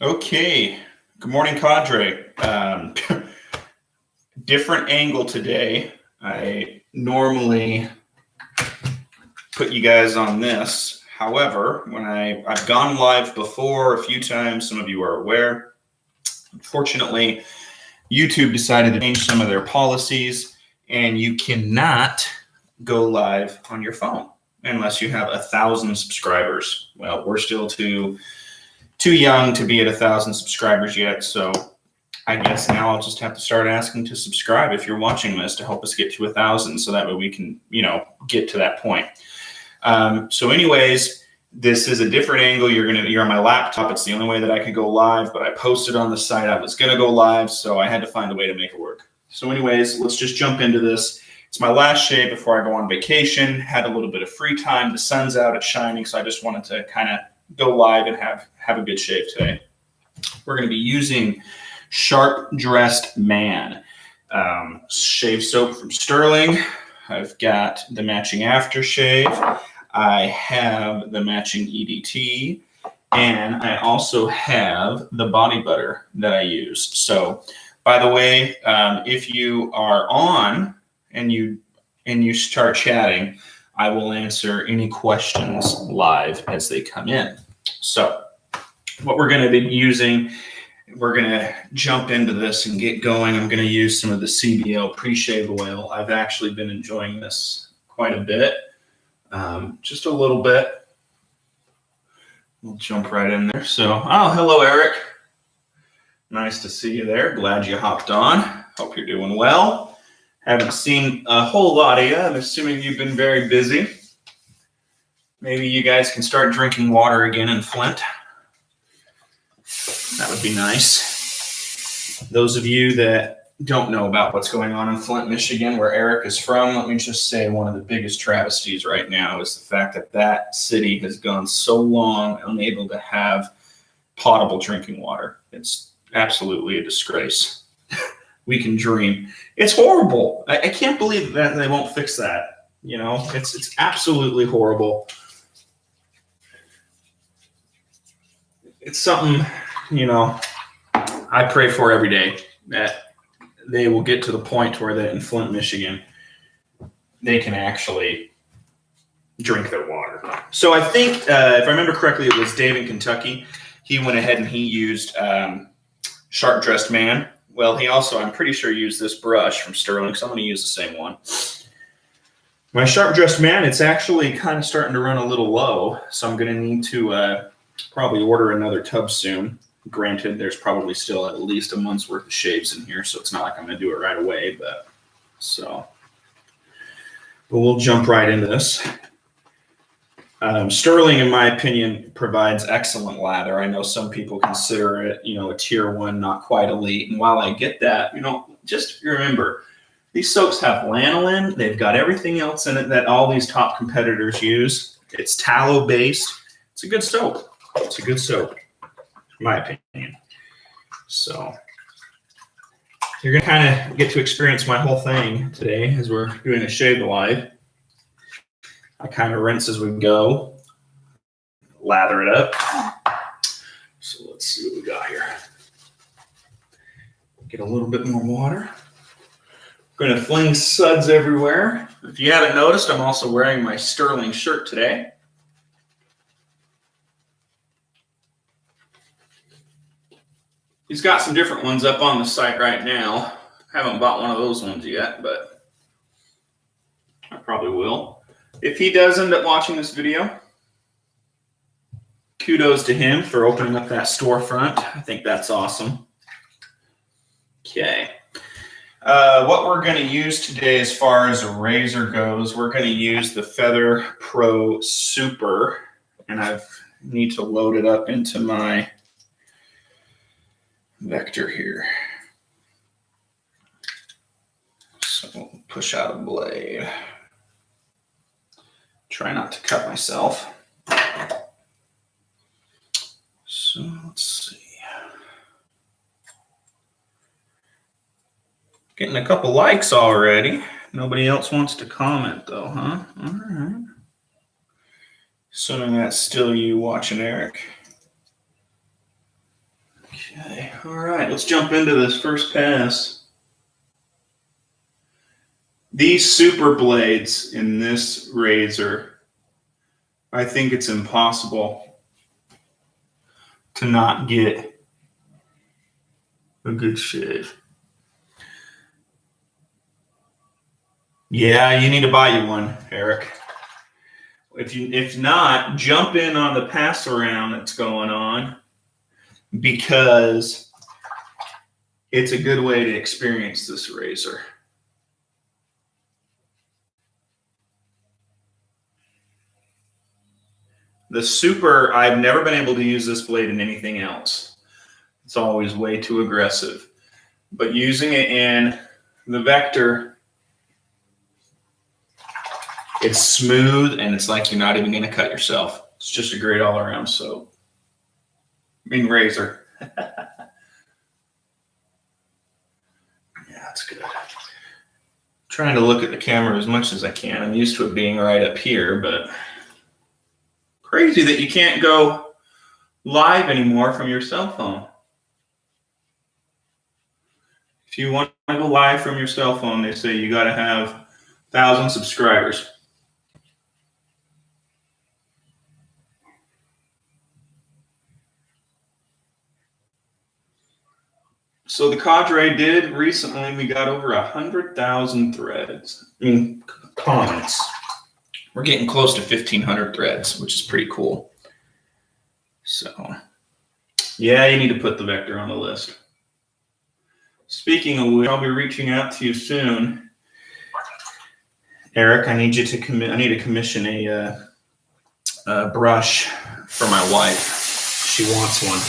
Okay. Good morning, Cadre. Different angle today. I normally put you guys on this. However, when I've gone live before a few times, some of you are aware. Unfortunately, YouTube decided to change some of their policies, and you cannot go live on your phone unless you have 1,000 subscribers. Well, we're still too young to be at 1,000 subscribers yet, so I guess now I'll just have to start asking to subscribe if you're watching this to help us get to 1,000, so that way we can, get to that point. So anyways, this is a different angle. You're on my laptop. It's the only way that I could go live, but I posted on the site I was gonna go live, so I had to find a way to make it work. So anyways, let's just jump into this. It's my last shave before I go on vacation. Had a little bit of free time. The sun's out, it's shining, so I just wanted to kind of go live and have a good shave today. We're going to be using Sharp Dressed Man shave soap from Sterling. I've got the matching aftershave. I have the matching EDT, and I also have the body butter that I use. So, by the way, if you are on and you start chatting, I will answer any questions live as they come in. So what we're going to be using, we're going to jump into this and get going. I'm going to use some of the CBL pre-shave oil. I've actually been enjoying this quite a bit, just a little bit. We'll jump right in there. So, hello, Eric. Nice to see you there. Glad you hopped on. Hope you're doing well. Haven't seen a whole lot of you. I'm assuming you've been very busy. Maybe you guys can start drinking water again in Flint. That would be nice. Those of you that don't know about what's going on in Flint, Michigan, where Eric is from, let me just say one of the biggest travesties right now is the fact that that city has gone so long unable to have potable drinking water. It's absolutely a disgrace. We can dream. It's horrible. I can't believe that they won't fix that. It's absolutely horrible. It's something, I pray for every day that they will get to the point where that in Flint, Michigan, they can actually drink their water. So I think, if I remember correctly, it was Dave in Kentucky. He went ahead and he used Sharp Dressed Man. Well, he also, I'm pretty sure, used this brush from Sterling, so I'm going to use the same one. My Sharp Dressed Man, it's actually kind of starting to run a little low, so I'm going to need to probably order another tub soon. Granted, there's probably still at least a month's worth of shaves in here, so it's not like I'm going to do it right away, but we'll jump right into this. Sterling, in my opinion, provides excellent lather. I know some people consider it, a tier 1, not quite elite. And while I get that, just remember, these soaps have lanolin. They've got everything else in it that all these top competitors use. It's tallow-based. It's a good soap. It's a good soap, in my opinion. So you're going to kind of get to experience my whole thing today as we're doing a shave live. I kind of rinse as we go, lather it up. So let's see what we got here. Get a little bit more water. We're going to fling suds everywhere. If you haven't noticed, I'm also wearing my Sterling shirt today. He's got some different ones up on the site right now. Haven't bought one of those ones yet, but I probably will. If he does end up watching this video, kudos to him for opening up that storefront. I think that's awesome. Okay. What we're going to use today as far as a razor goes, we're going to use the Feather Pro Super, and I need to load it up into my vector here. So we'll push out a blade. Try not to cut myself. So let's see. Getting a couple likes already. Nobody else wants to comment though, huh? All right. Assuming that's still you watching, Eric. Okay, all right, let's jump into this first pass. These super blades in this razor, I think it's impossible to not get a good shave. Yeah, you need to buy you one, Eric. If not, jump in on the pass around that's going on, because it's a good way to experience this razor. The super, I've never been able to use this blade in anything else. It's always way too aggressive. But using it in the Vector, it's smooth and it's like you're not even going to cut yourself. It's just a great all-around soap. Razor. Yeah, that's good. Trying to look at the camera as much as I can. I'm used to it being right up here, but crazy that you can't go live anymore from your cell phone. If you want to go live from your cell phone, they say you got to have 1,000 subscribers. So the Cadre did recently, we got over 100,000 threads. Comments. We're getting close to 1,500 threads, which is pretty cool. So, yeah, you need to put the Vector on the list. Speaking of which, I'll be reaching out to you soon. Eric, I need you to I need to commission a brush for my wife. She wants one.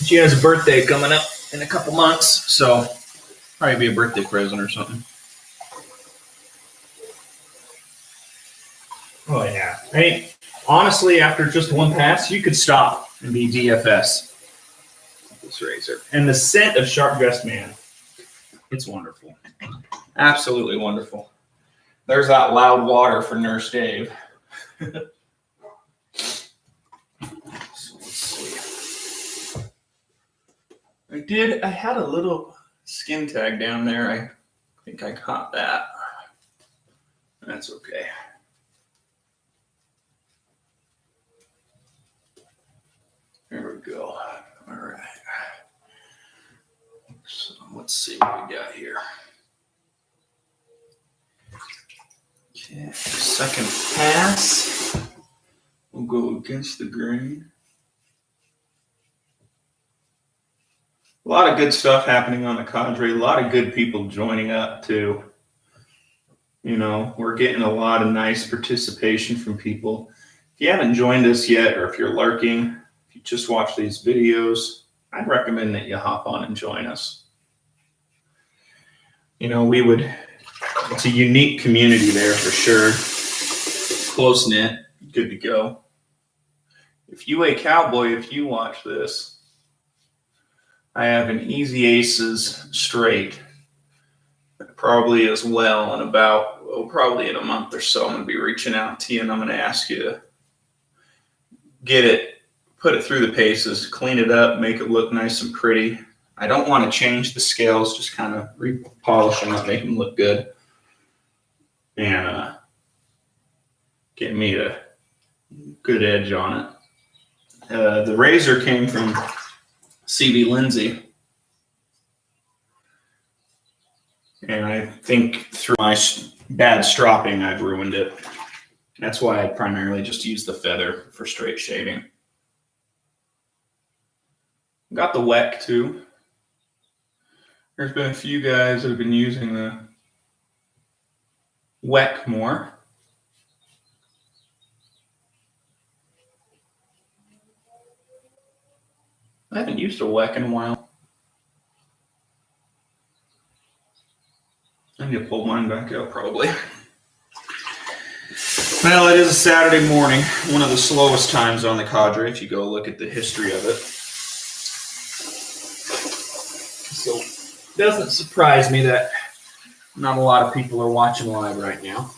She has a birthday coming up in a couple months, so probably be a birthday present or something. Oh yeah. Hey, honestly, after just one pass, you could stop and be DFS with this razor. And the scent of Sharp Dressed Man, it's wonderful. Absolutely wonderful. There's that loud water for Nurse Dave. I had a little skin tag down there. I think I caught that. That's okay. There we go. All right. So let's see what we got here. Okay, second pass. We'll go against the grain. A lot of good stuff happening on the Cadre. A lot of good people joining up too. You know, we're getting a lot of nice participation from people. If you haven't joined us yet, or if you're lurking, if you just watch these videos, I'd recommend that you hop on and join us. You know, it's a unique community there for sure. Close knit, good to go. If you a cowboy, if you watch this, I have an Easy Aces straight, probably as well, in probably in a month or so. I'm going to be reaching out to you and I'm going to ask you to get it, put it through the paces, clean it up, make it look nice and pretty. I don't want to change the scales, just kind of repolish them up, make them look good, and get me a good edge on it. The razor came from CB Lindsay, and I think through my bad stropping, I've ruined it. That's why I primarily just use the feather for straight shaving. Got the WEC too. There's been a few guys that have been using the WEC more. I haven't used a WEC in a while. I need to pull mine back out probably. Well, it is a Saturday morning, one of the slowest times on the Cadre if you go look at the history of it. So it doesn't surprise me that not a lot of people are watching live right now,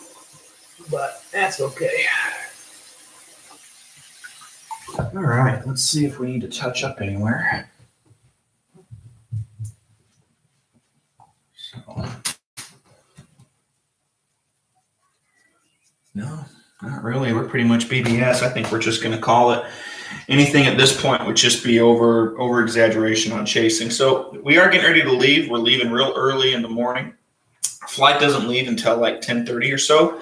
but that's okay. All right, let's see if we need to touch up anywhere. So, no, not really. We're pretty much BBS. I think we're just going to call it. Anything at this point would just be over exaggeration on chasing. So we are getting ready to leave. We're leaving real early in the morning. Our flight doesn't leave until like 10:30 or so.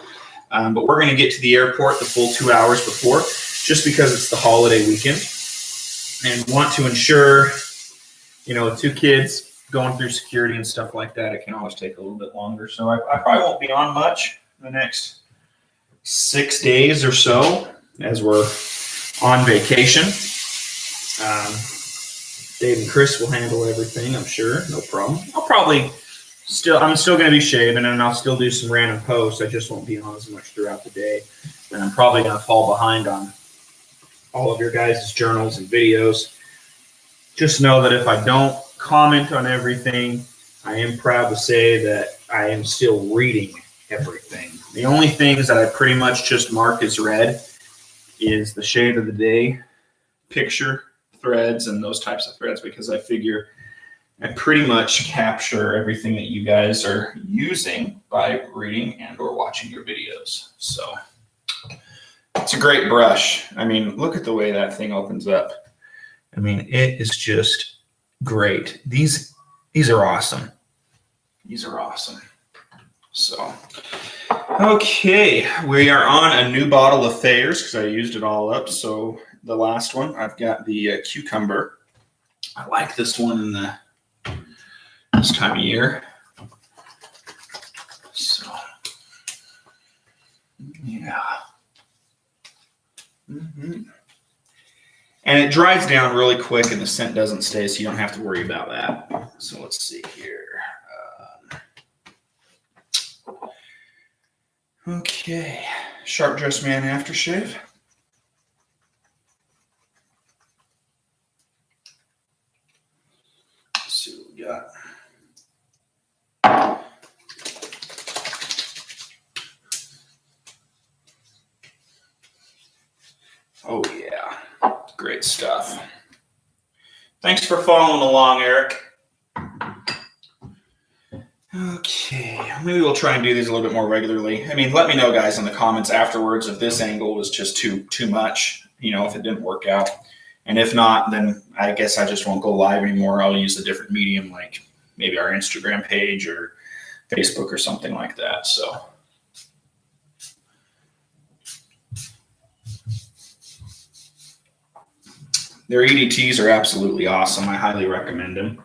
But we're going to get to the airport the full 2 hours before, just because it's the holiday weekend, and want to ensure, with 2 kids going through security and stuff like that, it can always take a little bit longer. So I probably won't be on much the next 6 days or so as we're on vacation. Dave and Chris will handle everything, I'm sure, no problem. I'm still going to be shaving, and I'll still do some random posts. I just won't be on as much throughout the day. And I'm probably going to fall behind on all of your guys' journals and videos. Just know that if I don't comment on everything, I am proud to say that I am still reading everything. The only things that I pretty much just mark as read is the shave of the day, picture threads, and those types of threads, because I figure I pretty much capture everything that you guys are using by reading and or watching your videos. So it's a great brush. I mean, look at the way that thing opens up. I mean, it is just great. These are awesome. These are awesome. So, okay, we are on a new bottle of Thayer's because I used it all up. So the last one, I've got the cucumber. I like this one in this time of year. So, yeah. And it dries down really quick and the scent doesn't stay, so you don't have to worry about that. So let's see here. Okay, Sharp Dressed Man aftershave. Let's see what we got. Oh yeah, great stuff. Thanks for following along, Eric. Okay, maybe we'll try and do these a little bit more regularly. I mean, let me know, guys, in the comments afterwards if this angle was just too much, if it didn't work out. And if not, then I guess I just won't go live anymore. I'll use a different medium, like maybe our Instagram page or Facebook or something like that. So. Their EDTs are absolutely awesome. I highly recommend them.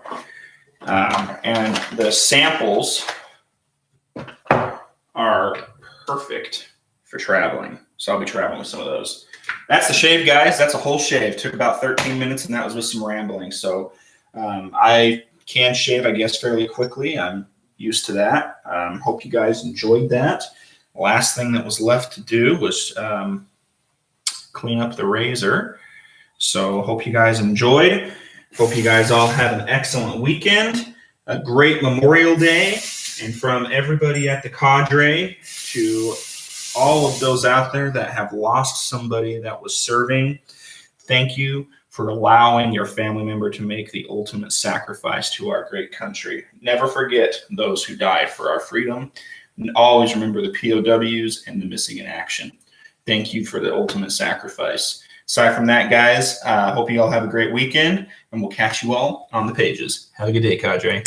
And the samples are perfect for traveling. So I'll be traveling with some of those. That's the shave, guys. That's a whole shave. Took about 13 minutes, and that was with some rambling. So I can shave, I guess, fairly quickly. I'm used to that. Hope you guys enjoyed that. Last thing that was left to do was clean up the razor. So hope you guys enjoyed. Hope you guys all have an excellent weekend, a great Memorial Day, and from everybody at the cadre to all of those out there that have lost somebody that was serving, thank you for allowing your family member to make the ultimate sacrifice to our great country. Never forget those who died for our freedom, and always remember the POWs and the missing in action. Thank you for the ultimate sacrifice. Aside from that, guys, hope you all have a great weekend, and we'll catch you all on the pages. Have a good day, cadre.